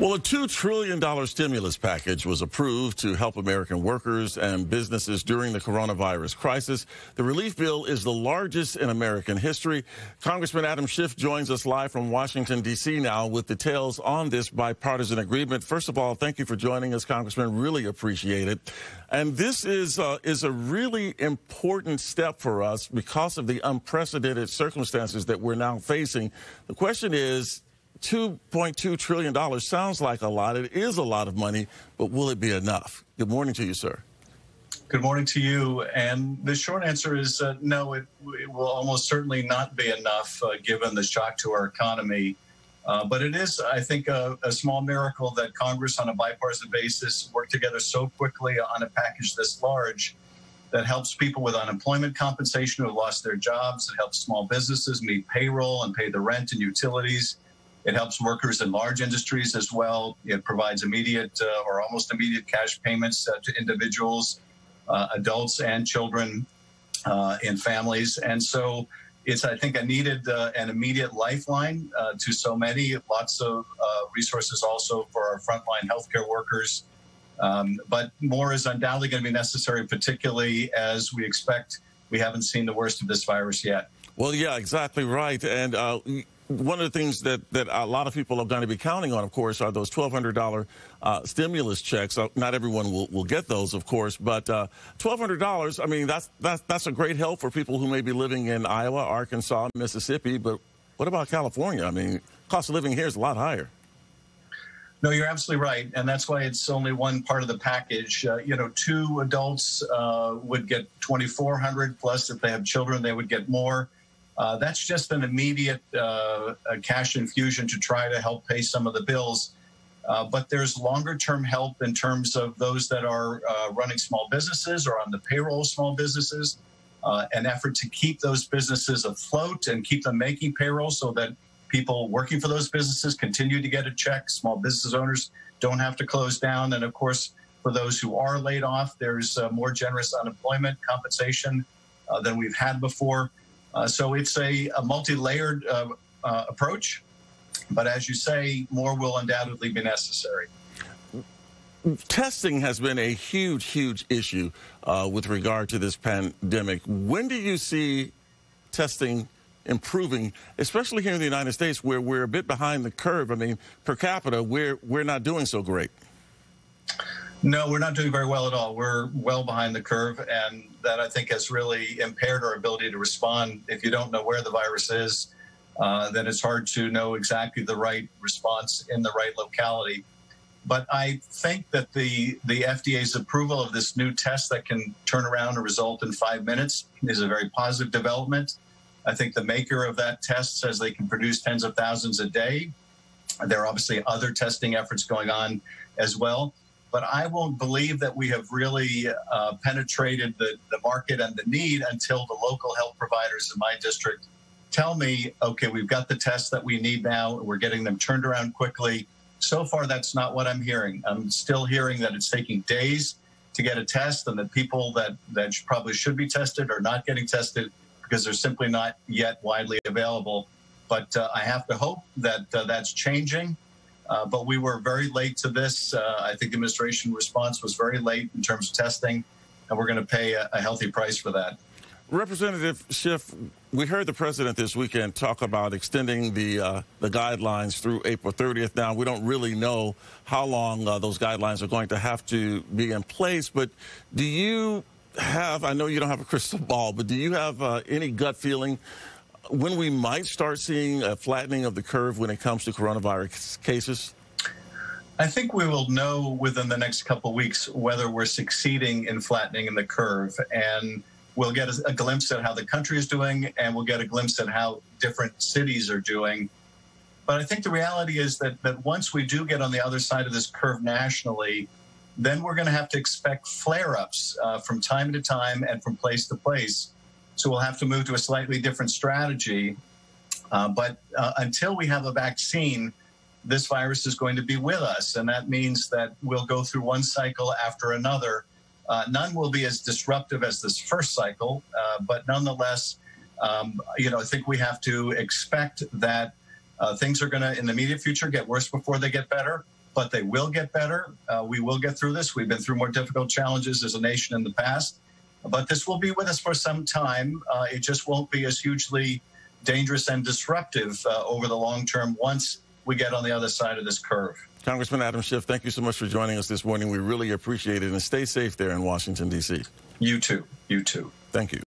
Well, a $2 trillion stimulus package was approved to help American workers and businesses during the coronavirus crisis. The relief bill is the largest in American history. Congressman Adam Schiff joins us live from Washington, D.C. now with details on this bipartisan agreement. First of all, thank you for joining us, Congressman. Really appreciate it. And this is a really important step for us because of the unprecedented circumstances that we're now facing. The question is, $2.2 trillion sounds like a lot. It is a lot of money, but will it be enough? Good morning to you, sir. Good morning to you. And the short answer is no, it will almost certainly not be enough given the shock to our economy. But it is, I think, a small miracle that Congress on a bipartisan basis worked together so quickly on a package this large that helps people with unemployment compensation who have lost their jobs. It helps small businesses meet payroll and pay the rent and utilities. It helps workers in large industries as well. It provides immediate or almost immediate cash payments to individuals, adults and children in families. And so it's, I think, a needed and immediate lifeline to so many. Lots of resources also for our frontline healthcare workers. But more is undoubtedly going to be necessary, particularly as we expect we haven't seen the worst of this virus yet. Well, yeah, exactly right. And one of the things that a lot of people are going to be counting on, of course, are those $1,200 stimulus checks. Not everyone will get those, of course, but $1,200, I mean, that's a great help for people who may be living in Iowa, Arkansas, Mississippi. But what about California? I mean, cost of living here is a lot higher. No, you're absolutely right. And that's why it's only one part of the package. You know, two adults would get $2,400, plus if they have children, they would get more. That's just an immediate cash infusion to try to help pay some of the bills. But there's longer-term help in terms of those that are running small businesses or on the payroll of small businesses, an effort to keep those businesses afloat and keep them making payroll so that people working for those businesses continue to get a check. Small business owners don't have to close down. And, of course, for those who are laid off, there's more generous unemployment compensation than we've had before. So it's a multi-layered approach, but as you say, more will undoubtedly be necessary. Testing has been a huge, huge issue with regard to this pandemic. When do you see testing improving, especially here in the United States, where we're a bit behind the curve? I mean, per capita, we're not doing so great. No, we're not doing very well at all. We're well behind the curve, and that, I think, has really impaired our ability to respond. If you don't know where the virus is, then it's hard to know exactly the right response in the right locality. But I think that the FDA's approval of this new test that can turn around a result in 5 minutes is a very positive development. I think the maker of that test says they can produce tens of thousands a day. There are obviously other testing efforts going on as well. But I won't believe that we have really penetrated the market and the need until the local health providers in my district tell me, okay, we've got the tests that we need now, we're getting them turned around quickly. So far, that's not what I'm hearing. I'm still hearing that it's taking days to get a test and that people that probably should be tested are not getting tested because they're simply not yet widely available. But I have to hope that that's changing. But we were very late to this. I think the administration response was very late in terms of testing, and we're going to pay a healthy price for that. Representative Schiff, we heard the president this weekend talk about extending the guidelines through April 30th. Now, we don't really know how long those guidelines are going to have to be in place, but do you have, I know you don't have a crystal ball, but do you have any gut feeling when we might start seeing a flattening of the curve when it comes to coronavirus cases? I think we will know within the next couple of weeks whether we're succeeding in flattening in the curve. And we'll get a glimpse at how the country is doing, and we'll get a glimpse at how different cities are doing. But I think the reality is that once we do get on the other side of this curve nationally, then we're going to have to expect flare-ups from time to time and from place to place. So we'll have to move to a slightly different strategy. But until we have a vaccine, this virus is going to be with us. And that means that we'll go through one cycle after another. None will be as disruptive as this first cycle. But nonetheless, I think we have to expect that things are going to, in the immediate future, get worse before they get better. but they will get better. We will get through this. We've been through more difficult challenges as a nation in the past, but this will be with us for some time. It just won't be as hugely dangerous and disruptive over the long term once we get on the other side of this curve. Congressman Adam Schiff, thank you so much for joining us this morning. We really appreciate it, and stay safe there in Washington, D.C. You too. You too. Thank you.